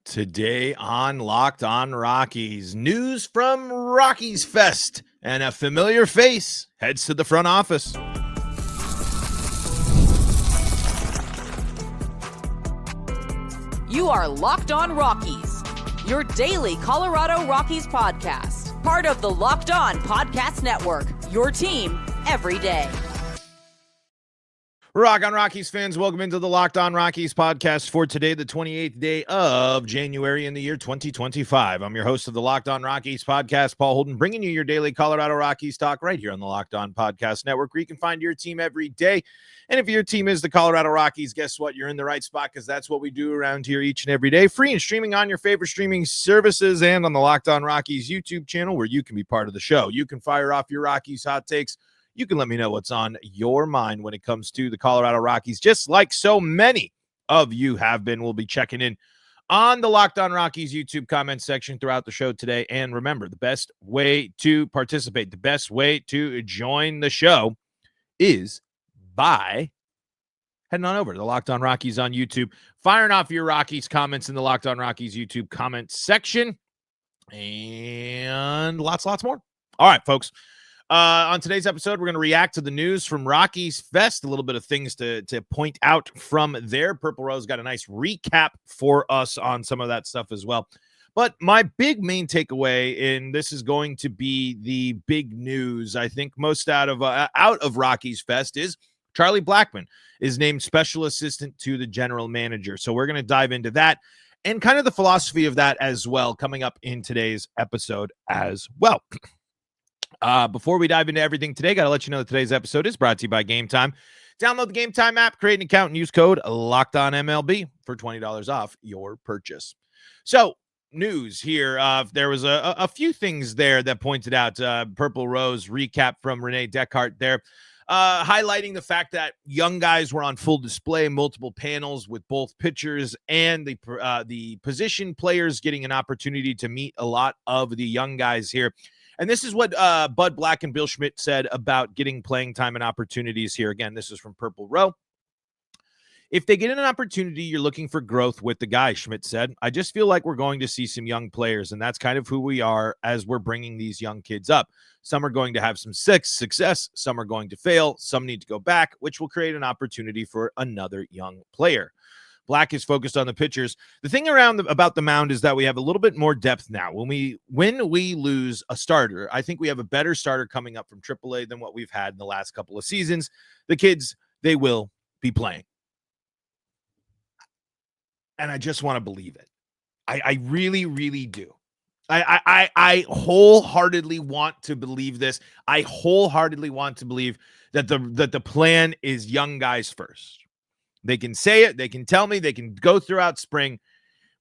Today on Locked On Rockies, news from Rockies Fest, and a familiar face heads to the front office. You are Locked On Rockies, your daily Colorado Rockies podcast, part of the Locked On Podcast Network, your team every day. Rock on Rockies fans, welcome into the Locked On Rockies podcast for today, the 28th day of January in the year 2025. I'm your host of the Locked On Rockies podcast, Paul Holden, bringing you your daily Colorado Rockies talk right here on the Locked On Podcast Network, where you can find your team every day. And if your team is the Colorado Rockies, guess what? You're in the right spot, because that's what we do around here each and every day, free and streaming on your favorite streaming services and on the Locked On Rockies YouTube channel, where you can be part of the show. You can fire off your Rockies hot takes. You can let me know what's on your mind when it comes to the Colorado Rockies, just like so many of you have been. We'll be checking in on the Locked On Rockies YouTube comment section throughout the show today. And remember, the best way to participate, the best way to join the show is by heading on over to the Locked On Rockies on YouTube, firing off your Rockies comments in the Locked On Rockies YouTube comment section, and lots more. All right, folks. On today's episode, we're going to react to the news from Rockies Fest, a little bit of things to point out from there. Purple Rose got a nice recap for us on some of that stuff as well. But my main takeaway, and this is going to be the big news, I think, most out of Rockies Fest, is Charlie Blackmon is named special assistant to the general manager. So we're going to dive into that and kind of the philosophy of that as well, coming up in today's episode as well. Before we dive into everything today, got to let you know that today's episode is brought to you by Gametime. Download the Gametime app, create an account, and use code LOCKEDONMLB for $20 off your purchase. So, news here. There was a few things there that pointed out. Purple Rose recap from Renee Deckhart there, highlighting the fact that young guys were on full display, multiple panels with both pitchers and the position players getting an opportunity to meet a lot of the young guys here. And this is what Bud Black and Bill Schmidt said about getting playing time and opportunities here. Again, this is from Purple Row. If they get an opportunity, you're looking for growth with the guy, Schmidt said. I just feel like we're going to see some young players, and that's kind of who we are as we're bringing these young kids up. Some are going to have some success. Some are going to fail. Some need to go back, which will create an opportunity for another young player. Black is focused on the pitchers. The thing about the mound is that we have a little bit more depth now. When we lose a starter, I think we have a better starter coming up from AAA than what we've had in the last couple of seasons. The kids, they will be playing. And I just want to believe it. I really, really do. I wholeheartedly want to believe this. I wholeheartedly want to believe that the plan is young guys first. They can say it, they can tell me, they can go throughout spring,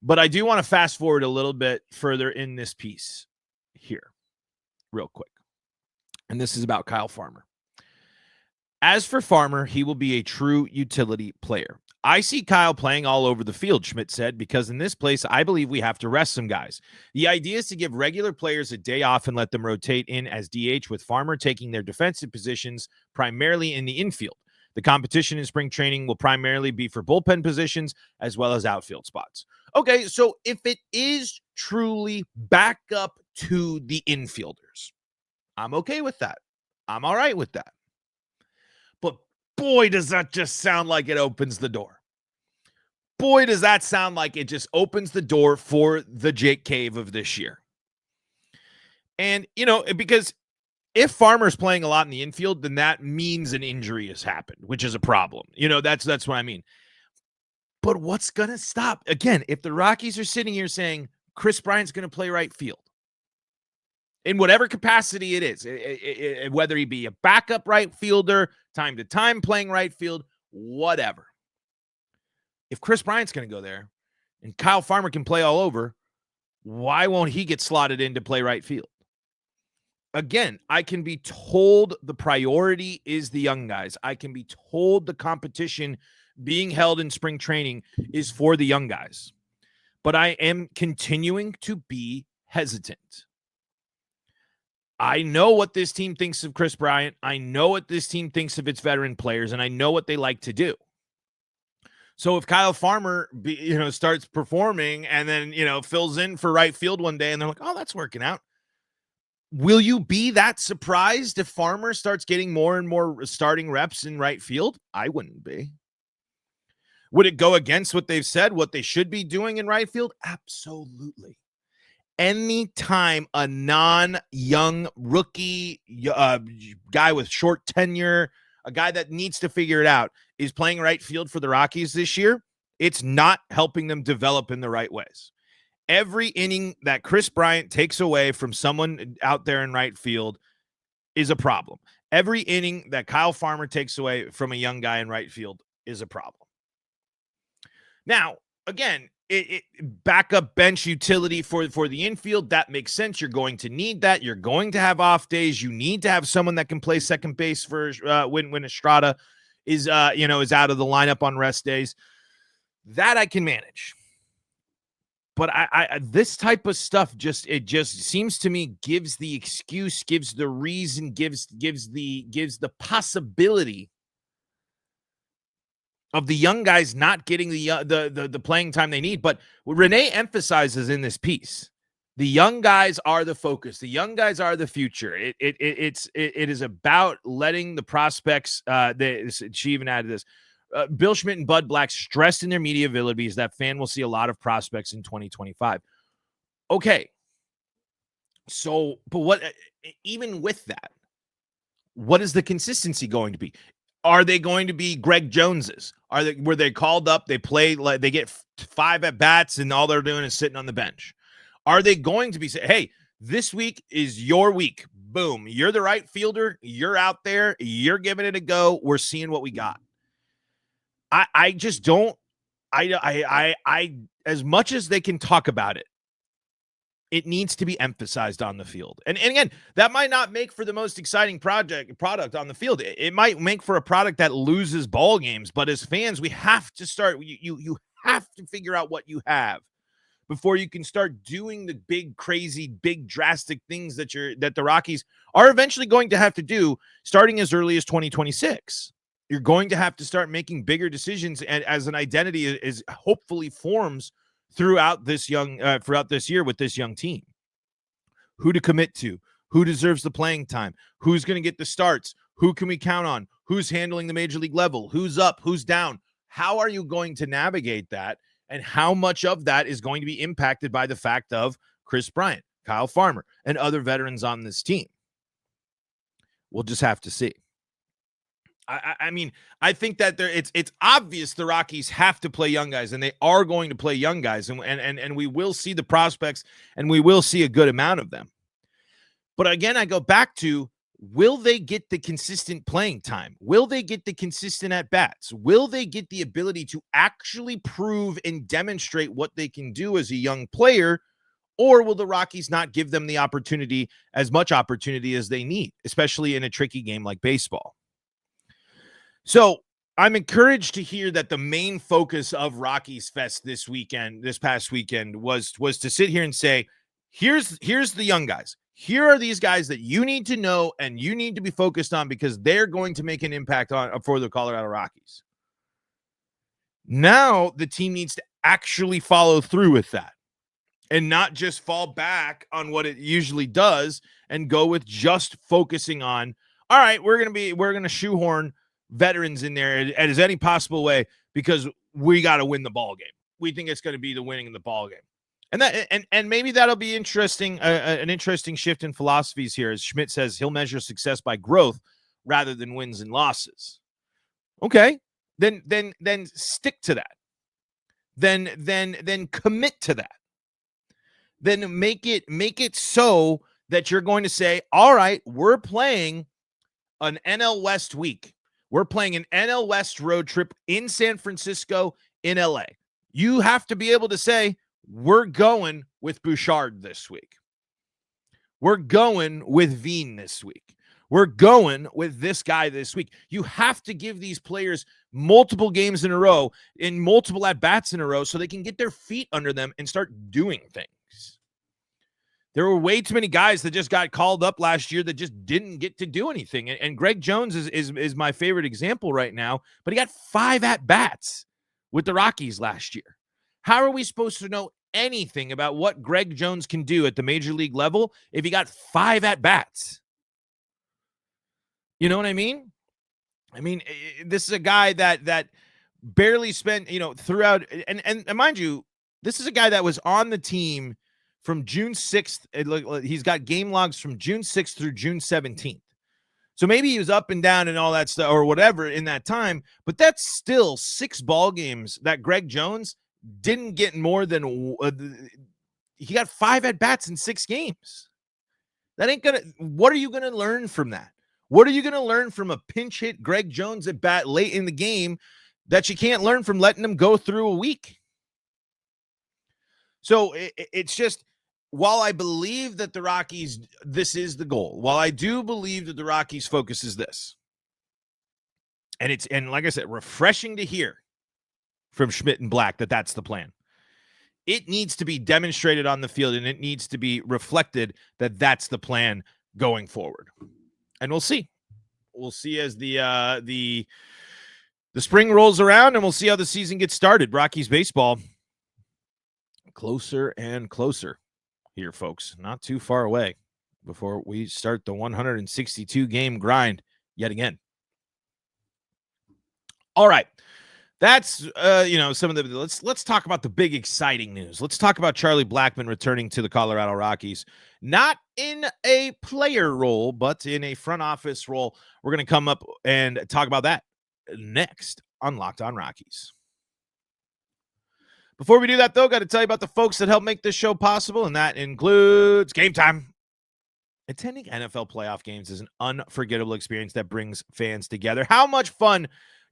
but I do want to fast forward a little bit further in this piece here, real quick. And this is about Kyle Farmer. As for Farmer, he will be a true utility player. I see Kyle playing all over the field, Schmidt said, because in this place, I believe we have to rest some guys. The idea is to give regular players a day off and let them rotate in as DH, with Farmer taking their defensive positions primarily in the infield. The competition in spring training will primarily be for bullpen positions as well as outfield spots. Okay, so if it is truly back up to the infielders, I'm okay with that. I'm all right with that. But boy, does that just sound like it opens the door. Boy, does that sound like it just opens the door for the Jake Cave of this year. And, because if Farmer's playing a lot in the infield, then that means an injury has happened, which is a problem. That's what I mean. But what's going to stop? Again, if the Rockies are sitting here saying Chris Bryant's going to play right field, in whatever capacity it is, whether he be a backup right fielder, time to time playing right field, whatever. If Chris Bryant's going to go there and Kyle Farmer can play all over, why won't he get slotted in to play right field? Again, I can be told the priority is the young guys. I can be told the competition being held in spring training is for the young guys. But I am continuing to be hesitant. I know what this team thinks of Chris Bryant. I know what this team thinks of its veteran players, and I know what they like to do. So if Kyle Farmer, starts performing and then, fills in for right field one day and they're like, oh, that's working out. Will you be that surprised if Farmer starts getting more and more starting reps in right field? I wouldn't be. Would it go against what they've said, what they should be doing in right field? Absolutely. Anytime a non-young rookie guy with short tenure, a guy that needs to figure it out, is playing right field for the Rockies this year, it's not helping them develop in the right ways. Every inning that Chris Bryant takes away from someone out there in right field is a problem. Every inning that Kyle Farmer takes away from a young guy in right field is a problem. Now, again, backup bench utility for the infield, that makes sense. You're going to need that. You're going to have off days. You need to have someone that can play second base for when Estrada is out of the lineup on rest days. That I can manage. But I this type of stuff just seems to me gives the excuse, gives the reason, gives the possibility of the young guys not getting the playing time they need. But what Renee emphasizes in this piece, the young guys are the focus. The young guys are the future. It is about letting the prospects. She even added this. Bill Schmidt and Bud Black stressed in their media abilities that fan will see a lot of prospects in 2025. Okay. So, but what? Even with that, what is the consistency going to be? Are they going to be Greg Joneses? Were they called up? They play like they get 5 at bats and all they're doing is sitting on the bench. Are they going to be say, hey, this week is your week. Boom. You're the right fielder. You're out there. You're giving it a go. We're seeing what we got. I just don't. I as much as they can talk about it, it needs to be emphasized on the field. And again, that might not make for the most exciting product on the field. It might make for a product that loses ball games. But as fans, we have to start. You have to figure out what you have before you can start doing the big, crazy, big, drastic things that the Rockies are eventually going to have to do starting as early as 2026. You're going to have to start making bigger decisions, and as an identity is hopefully forms throughout this year with this young team. Who to commit to, who deserves the playing time, who's going to get the starts, who can we count on, who's handling the major league level, who's up, who's down. How are you going to navigate that? And how much of that is going to be impacted by the fact of Chris Bryant, Kyle Farmer, and other veterans on this team? We'll just have to see. I mean, I think that it's obvious the Rockies have to play young guys, and they are going to play young guys, and we will see the prospects, and we will see a good amount of them. But again, I go back to, will they get the consistent playing time? Will they get the consistent at-bats? Will they get the ability to actually prove and demonstrate what they can do as a young player? Or will the Rockies not give them the opportunity, as much opportunity as they need, especially in a tricky game like baseball? So I'm encouraged to hear that the main focus of Rockies Fest this past weekend, was to sit here and say, here's the young guys. Here are these guys that you need to know and you need to be focused on because they're going to make an impact for the Colorado Rockies. Now the team needs to actually follow through with that and not just fall back on what it usually does and go with just focusing on, all right, we're going to shoehorn veterans in there as any possible way because we got to win the ball game. We think it's going to be the winning in the ball game. And maybe that'll be interesting, an interesting shift in philosophies here. As Schmidt says, he'll measure success by growth rather than wins and losses. Okay, then stick to that. Then commit to that. Then make it so that you're going to say, all right, we're playing an NL West week. We're playing an NL West road trip in San Francisco, in LA. You have to be able to say, we're going with Bouchard this week. We're going with Veen this week. We're going with this guy this week. You have to give these players multiple games in a row and multiple at-bats in a row so they can get their feet under them and start doing things. There were way too many guys that just got called up last year that just didn't get to do anything. And Greg Jones is my favorite example right now, but he got 5 at-bats. with the Rockies last year. How are we supposed to know anything about what Greg Jones can do at the major league level if he got 5 at-bats? You know what I mean? This is a guy that barely spent, throughout. And mind you, this is a guy that was on the team from June 6th. He's got game logs from June 6th through June 17th. So maybe he was up and down and all that stuff or whatever in that time, but that's still 6 ball games that Greg Jones didn't get more than he got 5 at-bats in 6 games. What are you going to learn from that? What are you going to learn from a pinch hit Greg Jones at bat late in the game that you can't learn from letting him go through a week? So it's just, while I believe that the Rockies, this is the goal, while I do believe that the Rockies' focus is this, and like I said, refreshing to hear from Schmidt and Black that that's the plan. It needs to be demonstrated on the field, and it needs to be reflected that that's the plan going forward. And we'll see. We'll see as the spring rolls around, and we'll see how the season gets started. Rockies baseball closer and closer here, folks. Not too far away before we start the 162 game grind yet again. All right. That's some of the let's talk about the big exciting news. Let's talk about Charlie Blackmon returning to the Colorado Rockies, not in a player role, but in a front office role. We're going to come up and talk about that next on Locked On Rockies. Before we do that, though, got to tell you about the folks that help make this show possible, and that includes Gametime. Attending NFL playoff games is an unforgettable experience that brings fans together. How much fun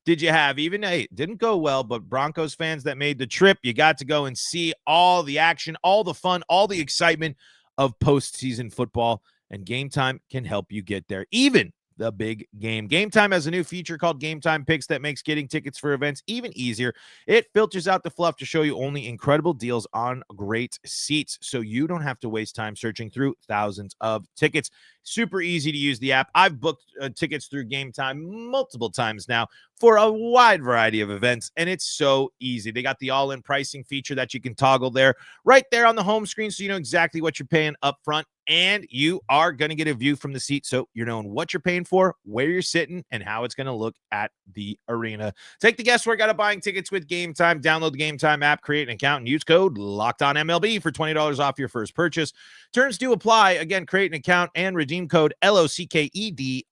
did you have? Even, hey, it didn't go well, but Broncos fans that made the trip, you got to go and see all the action, all the fun, all the excitement of postseason football, and Gametime can help you get there. Even the big game. Gametime has a new feature called Gametime Picks that makes getting tickets for events even easier. It filters out the fluff to show you only incredible deals on great seats, so you don't have to waste time searching through thousands of tickets. Super easy to use the app. I've booked tickets through Gametime multiple times now for a wide variety of events, and it's so easy. They got the all-in pricing feature that you can toggle there right there on the home screen, so you know exactly what you're paying up front, and you are going to get a view from the seat, so you're knowing what you're paying for, where you're sitting, and how it's going to look at the arena. Take the guesswork out of buying tickets with Gametime. Download the Gametime app, create an account, and use code LOCKEDONMLB for $20 off your first purchase. Terms do apply. Again, create an account and redeem code LOCKEDONMLB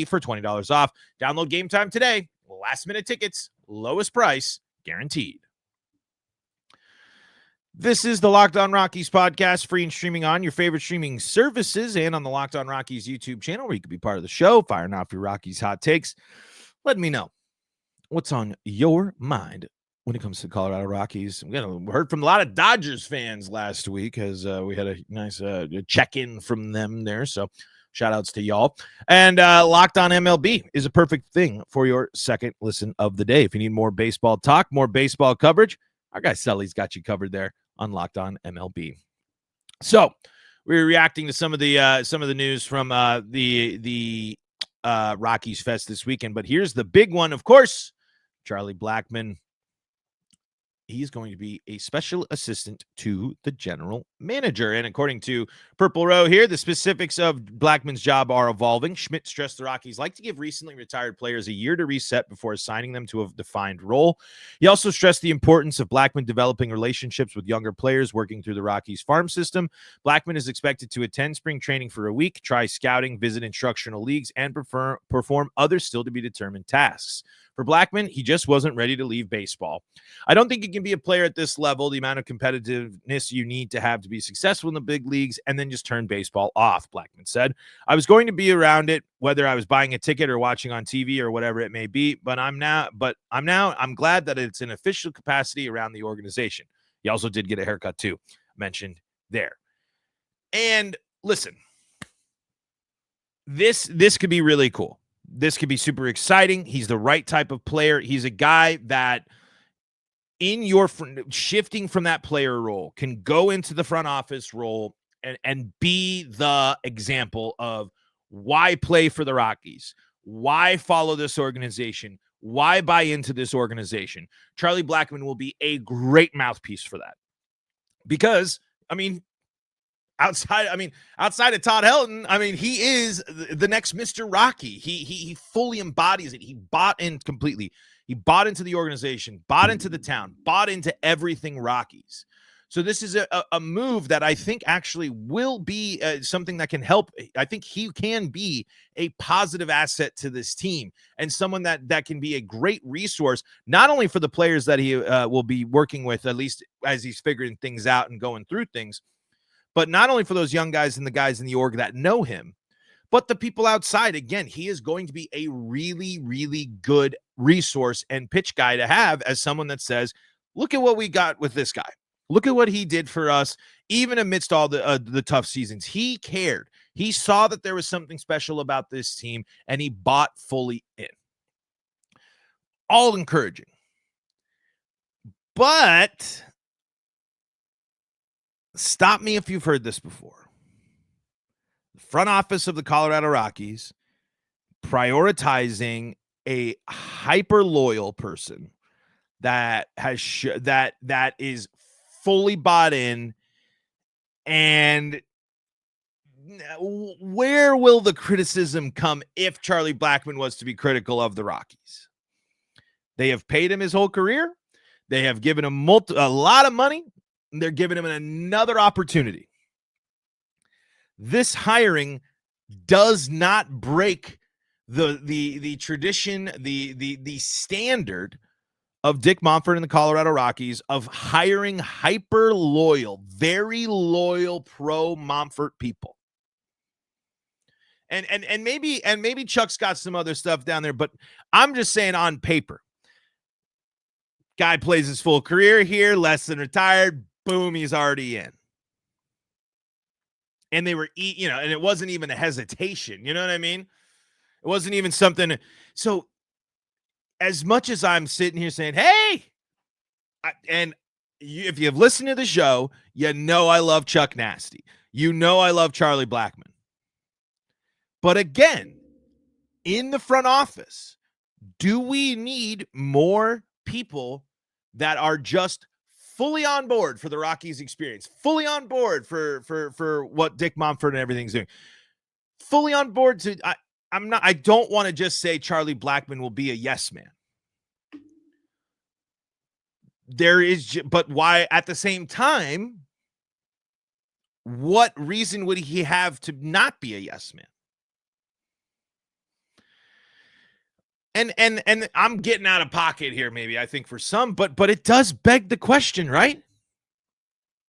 for $20 off. Download Gametime today. Last minute tickets, lowest price guaranteed. This is the Locked On Rockies podcast, free and streaming on your favorite streaming services and on the Locked On Rockies YouTube channel, where you can be part of the show, firing off your Rockies hot takes. Let me know what's on your mind when it comes to Colorado Rockies. We heard from a lot of Dodgers fans last week as we had a nice check-in from them there. So shout outs to y'all. And Locked On MLB is a perfect thing for your second listen of the day. If you need more baseball talk, more baseball coverage, our guy Sully's got you covered there on Locked On MLB. So we're reacting to some of the news from the Rockies Fest this weekend. But here's the big one, of course. Charlie Blackmon. He's going to be a special assistant to the general manager. And according to Purple Row here, the specifics of Blackmon's job are evolving. Schmidt stressed the Rockies like to give recently retired players a year to reset before assigning them to a defined role. He also stressed the importance of Blackmon developing relationships with younger players working through the Rockies farm system. Blackmon is expected to attend spring training for a week, try scouting, visit instructional leagues, and perform other still to be determined tasks. For Blackmon, he just wasn't ready to leave baseball. I don't think you can be a player at this level, the amount of competitiveness you need to have to be successful in the big leagues, and then just turn baseball off, Blackmon said. I was going to be around it, whether I was buying a ticket or watching on TV or whatever it may be, but I'm glad that it's an official capacity around the organization. He also did get a haircut too, mentioned there. And listen, this could be really cool. This could be super exciting. He's the right type of player. He's a guy that in your shifting from that player role can go into the front office role and be the example of why play for the Rockies, why follow this organization, why buy into this organization? Charlie Blackmon will be a great mouthpiece for that. Because, outside of Todd Helton, he is the next Mr. Rocky. He fully embodies it. He bought in completely. He bought into the organization, bought into the town, bought into everything Rockies. So this is a move that I think actually will be something that can help. I think he can be a positive asset to this team and someone that can be a great resource, not only for the players that he will be working with, at least as he's figuring things out and going through things, but not only for those young guys and the guys in the org that know him, but the people outside. Again, he is going to be a really, really good resource and pitch guy to have as someone that says, look at what we got with this guy. Look at what he did for us, even amidst all the tough seasons. He cared. He saw that there was something special about this team, and he bought fully in. All encouraging. But stop me if you've heard this before. The front office of the Colorado Rockies prioritizing a hyper loyal person that has that is fully bought in, and where will the criticism come if Charlie Blackmon was to be critical of the Rockies? They have paid him his whole career. They have given him a lot of money. And they're giving him another opportunity. This hiring does not break the tradition, the standard of Dick Monfort and the Colorado Rockies of hiring hyper loyal, very loyal pro Monfort people. And maybe Chuck's got some other stuff down there, but I'm just saying on paper. Guy plays his full career here, less than retired, boom, he's already in. And they were, and it wasn't even a hesitation. You know what I mean? It wasn't even something. So as much as I'm sitting here saying, hey, if you've listened to the show, you know I love Chuck Nasty. You know I love Charlie Blackmon. But again, in the front office, do we need more people that are just fully on board for the Rockies experience, fully on board for what Dick Monfort and everything's doing, fully on board to, I don't want to just say Charlie Blackmon will be a yes man. But why at the same time, what reason would he have to not be a yes man? And I'm getting out of pocket here, maybe, I think, for some, but it does beg the question, right?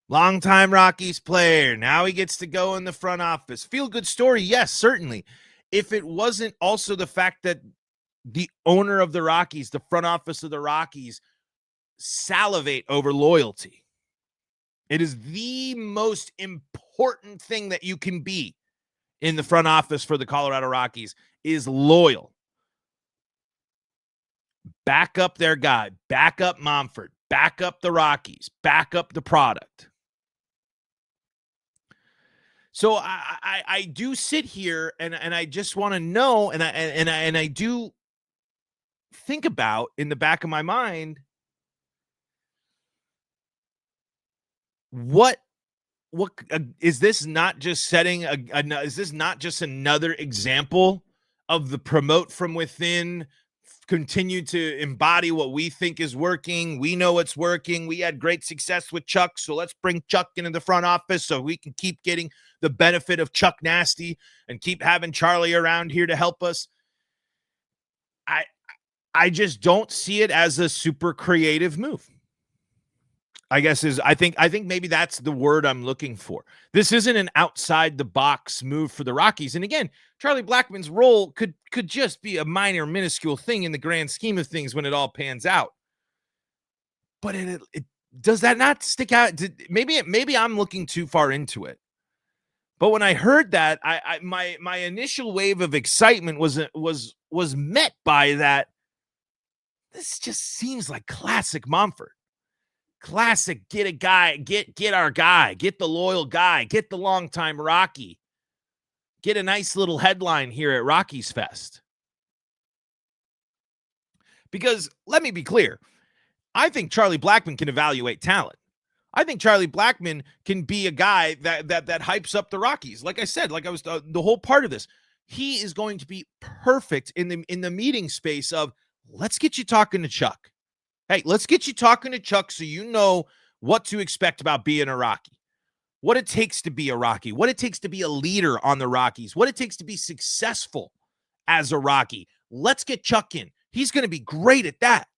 Longtime Rockies player. Now he gets to go in the front office. Feel good story. Yes, certainly. If it wasn't also the fact that the owner of the Rockies, the front office of the Rockies, salivate over loyalty. It is the most important thing that you can be in the front office for the Colorado Rockies is loyal. Back up their guy, back up Monfort, back up the Rockies, back up the product. So I do sit here and I just want to know, and I do think about in the back of my mind, what is this not just setting is this not just another example of the promote from within? Continue to embody what we think is working. We know it's working. We had great success with Chuck, so let's bring Chuck into the front office so we can keep getting the benefit of Chuck Nasty and keep having Charlie around here to help us. I just don't see it as a super creative move. I guess I think maybe that's the word I'm looking for. This isn't an outside the box move for the Rockies. And again, Charlie Blackmon's role could just be a minor, minuscule thing in the grand scheme of things when it all pans out. But it does that not stick out? Maybe I'm looking too far into it. But when I heard that, my initial wave of excitement was met by that. This just seems like classic Monfort. Classic, get a guy, get our guy, get the loyal guy, get the longtime Rocky. Get a nice little headline here at Rockies Fest. Because let me be clear, I think Charlie Blackmon can evaluate talent. I think Charlie Blackmon can be a guy that hypes up the Rockies. Like I said, like I was the whole part of this. He is going to be perfect in the meeting space of, let's get you talking to Chuck. Hey, let's get you talking to Chuck so you know what to expect about being a Rocky, what it takes to be a Rocky, what it takes to be a leader on the Rockies, what it takes to be successful as a Rocky. Let's get Chuck in. He's going to be great at that.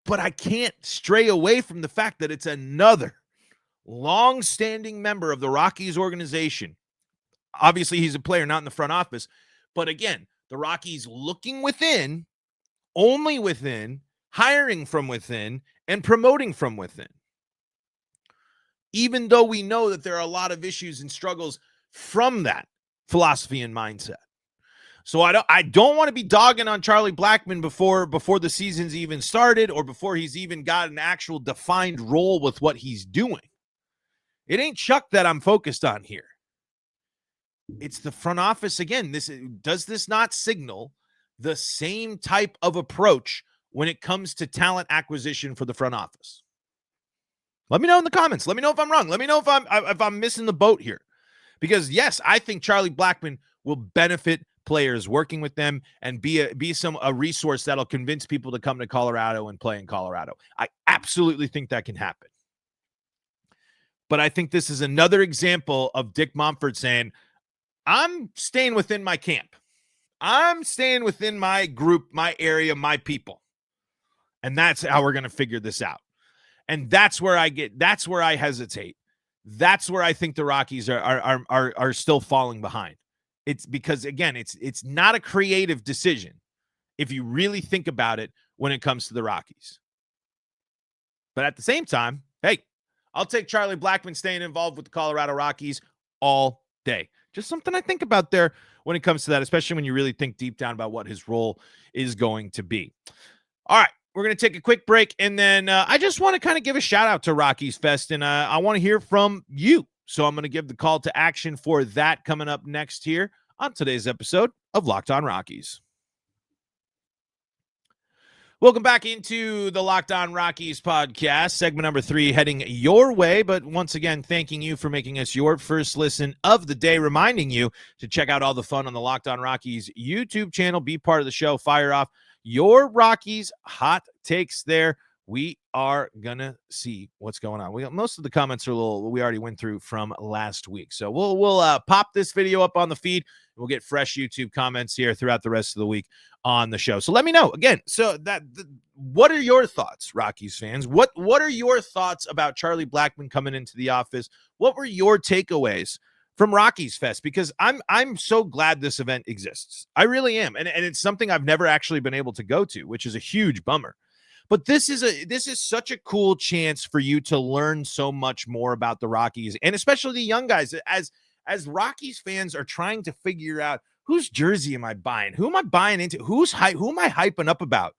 But I can't stray away from the fact that it's another long-standing member of the Rockies organization. Obviously, he's a player, not in the front office. But again, the Rockies looking within, only within, hiring from within, and promoting from within. Even though we know that there are a lot of issues and struggles from that philosophy and mindset. So I don't want to be dogging on Charlie Blackmon before the season's even started or before he's even got an actual defined role with what he's doing. It ain't Chuck that I'm focused on here. It's the front office again. Does this not signal the same type of approach when it comes to talent acquisition for the front office? Let me know in the comments. Let me know if I'm wrong. Let me know if I'm missing the boat here. Because yes, I think Charlie Blackmon will benefit players working with them and be a resource that'll convince people to come to Colorado and play in Colorado. I absolutely think that can happen. But I think this is another example of Dick Monfort saying, I'm staying within my camp. I'm staying within my group, my area, my people. And that's how we're going to figure this out. And that's where I hesitate. That's where I think the Rockies are still falling behind. It's because, again, it's not a creative decision if you really think about it when it comes to the Rockies. But at the same time, hey, I'll take Charlie Blackmon staying involved with the Colorado Rockies all day. Just something I think about there when it comes to that, especially when you really think deep down about what his role is going to be. All right, we're going to take a quick break, and then I just want to kind of give a shout-out to Rockies Fest, and I want to hear from you. So I'm going to give the call to action for that coming up next here on today's episode of Locked On Rockies. Welcome back into the Locked On Rockies podcast, segment number 3, heading your way. But once again, thanking you for making us your first listen of the day, reminding you to check out all the fun on the Locked On Rockies YouTube channel. Be part of the show. Fire off your Rockies hot takes there. We are going to see what's going on. Most of the comments are we already went through from last week. So we'll pop this video up on the feed. We'll get fresh YouTube comments here throughout the rest of the week on the show. So let me know again. So what are your thoughts, Rockies fans? What are your thoughts about Charlie Blackmon coming into the office? What were your takeaways from Rockies Fest? Because I'm so glad this event exists. I really am. And it's something I've never actually been able to go to, which is a huge bummer. But this is such a cool chance for you to learn so much more about the Rockies, and especially the young guys. As Rockies fans are trying to figure out, whose jersey am I buying? Who am I buying into? Who am I hyping up about?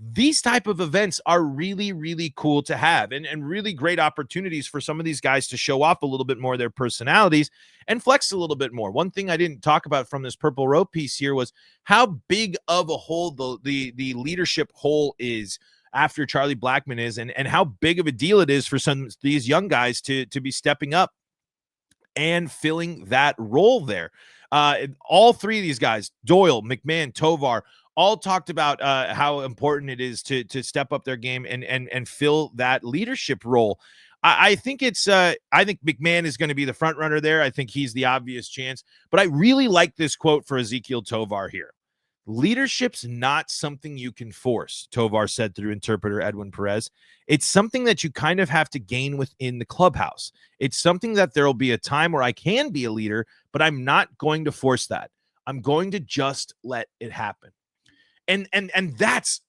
These type of events are really, really cool to have, and really great opportunities for some of these guys to show off a little bit more of their personalities and flex a little bit more. One thing I didn't talk about from this Purple Row piece here was how big of a hole the leadership hole is after Charlie Blackmon is, and how big of a deal it is for some of these young guys to be stepping up and filling that role there. All three of these guys, Doyle, McMahon, Tovar, all talked about how important it is to step up their game and fill that leadership role. I think McMahon is going to be the front runner there. I think he's the obvious chance, but I really like this quote for Ezequiel Tovar here. Leadership's not something you can force, Tovar said through interpreter Edwin Perez. It's something that you kind of have to gain within the clubhouse. It's something that there will be a time where I can be a leader, but I'm not going to force that. I'm going to just let it happen. And that's,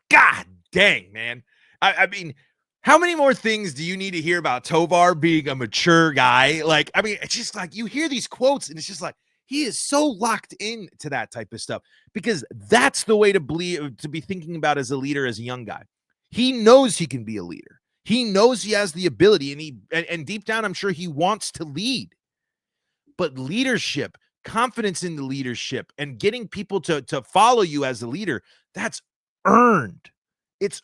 God dang, man. I mean, how many more things do you need to hear about Tovar being a mature guy? Like, I mean, it's just like you hear these quotes and it's just like, he is so locked into that type of stuff because that's the way to be thinking about as a leader, as a young guy. He knows he can be a leader. He knows he has the ability, and deep down, I'm sure he wants to lead. But leadership confidence in the leadership and getting people to follow you as a leader, that's earned. It's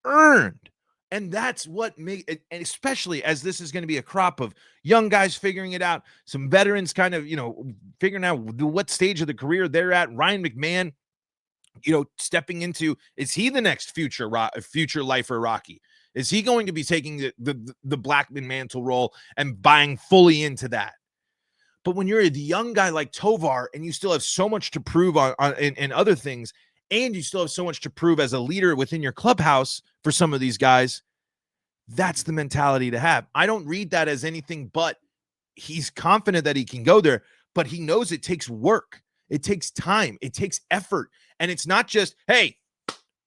earned. And that's what and especially as this is going to be a crop of young guys figuring it out, some veterans kind of, figuring out what stage of the career they're at. Ryan McMahon, stepping into, is he the next future lifer Rocky? Is he going to be taking the Blackmon mantle role and buying fully into that? But when you're a young guy like Tovar and you still have so much to prove in other things, and you still have so much to prove as a leader within your clubhouse for some of these guys, that's the mentality to have. I don't read that as anything but he's confident that he can go there, but he knows it takes work. It takes time. It takes effort. And it's not just, hey,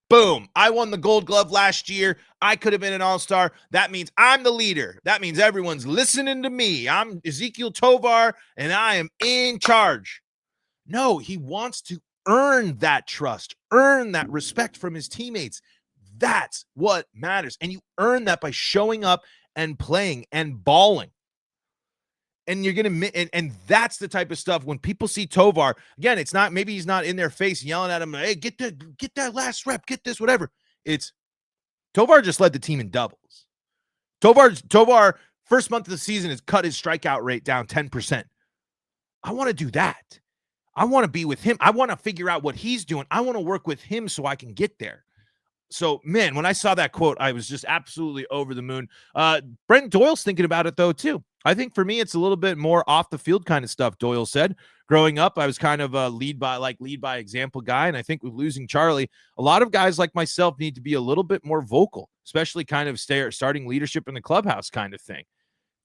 boom, I won the Gold Glove last year. I could have been an all-star. That means I'm the leader. That means everyone's listening to me. I'm Ezekiel Tovar, and I am in charge. No, he wants to earn that trust, earn that respect from his teammates. That's what matters. And you earn that by showing up and playing and balling. And you're going to, and that's the type of stuff when people see Tovar, again, it's not, maybe he's not in their face yelling at him, hey, get that last rep, get this, whatever. It's Tovar just led the team in doubles. Tovar, first month of the season, has cut his strikeout rate down 10%. I want to do that. I want to be with him. I want to figure out what he's doing. I want to work with him so I can get there. So, man, when I saw that quote, I was just absolutely over the moon. Brent Doyle's thinking about it, though, too. I think for me, it's a little bit more off the field kind of stuff. Doyle said, growing up, I was kind of a lead by example guy. And I think with losing Charlie, a lot of guys like myself need to be a little bit more vocal, especially kind of starting leadership in the clubhouse kind of thing.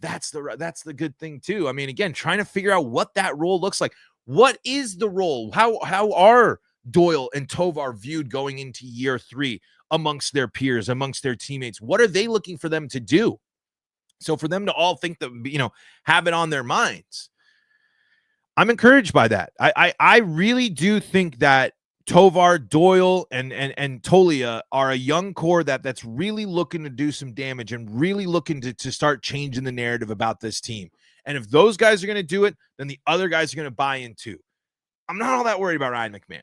That's the good thing, too. I mean, again, trying to figure out what that role looks like. What is the role? How are Doyle and Tovar viewed going into year 3 amongst their peers, amongst their teammates? What are they looking for them to do? So for them to all think that, have it on their minds, I'm encouraged by that. I really do think that Tovar, Doyle, and Tolia are a young core that's really looking to do some damage and really looking to start changing the narrative about this team. And if those guys are going to do it, then the other guys are going to buy in too. I'm not all that worried about Ryan McMahon.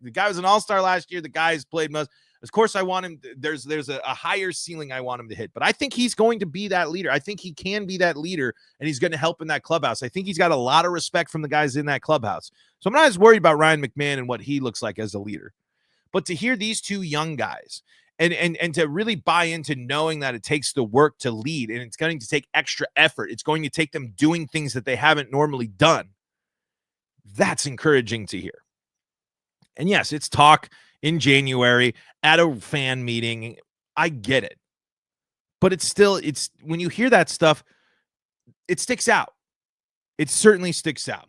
The guy was an all-star last year. The guy's played most. Of course, I want him. There's a higher ceiling I want him to hit, but I think he's going to be that leader. I think he can be that leader, and he's going to help in that clubhouse. I think he's got a lot of respect from the guys in that clubhouse. So I'm not as worried about Ryan McMahon and what he looks like as a leader. But to hear these two young guys and to really buy into knowing that it takes the work to lead, and it's going to take extra effort. It's going to take them doing things that they haven't normally done. That's encouraging to hear. And yes, it's talk in January at a fan meeting. I get it. But it's when you hear that stuff, it sticks out. It certainly sticks out.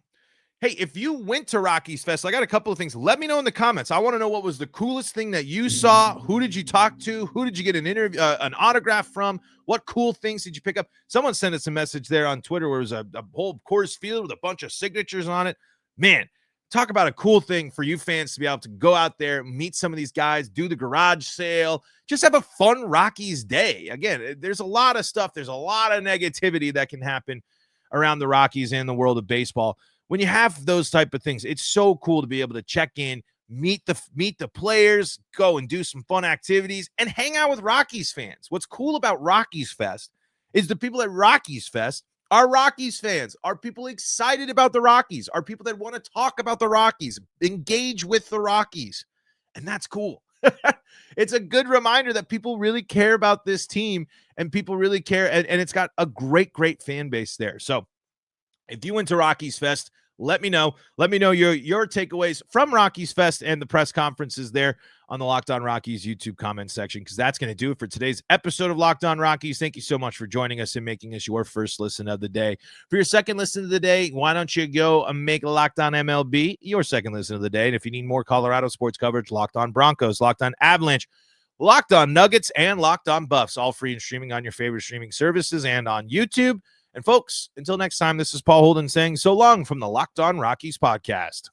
Hey, if you went to Rockies Fest, I got a couple of things. Let me know in the comments. I want to know what was the coolest thing that you saw. Who did you talk to? Who did you get an interview, an autograph from? What cool things did you pick up? Someone sent us a message there on Twitter where it was a whole Coors Field with a bunch of signatures on it. Man, talk about a cool thing for you fans to be able to go out there, meet some of these guys, do the garage sale, just have a fun Rockies day. Again, there's a lot of stuff. There's a lot of negativity that can happen around the Rockies and the world of baseball. When you have those type of things, it's so cool to be able to check in, meet the players, go and do some fun activities, and hang out with Rockies fans. What's cool about Rockies Fest is the people at Rockies Fest are Rockies fans, are people excited about the Rockies, are people that want to talk about the Rockies, engage with the Rockies, and that's cool. It's a good reminder that people really care about this team, and people really care, and it's got a great fan base there. So if you went to Rockies Fest, let me know. Let me know your takeaways from Rockies Fest and the press conferences there on the Locked On Rockies YouTube comment section, because that's going to do it for today's episode of Locked On Rockies. Thank you so much for joining us and making us your first listen of the day. For your second listen of the day, why don't you go and make Locked On MLB your second listen of the day? And if you need more Colorado sports coverage, Locked On Broncos, Locked On Avalanche, Locked On Nuggets, and Locked On Buffs, all free and streaming on your favorite streaming services and on YouTube. And folks, until next time, this is Paul Holden saying so long from the Locked On Rockies podcast.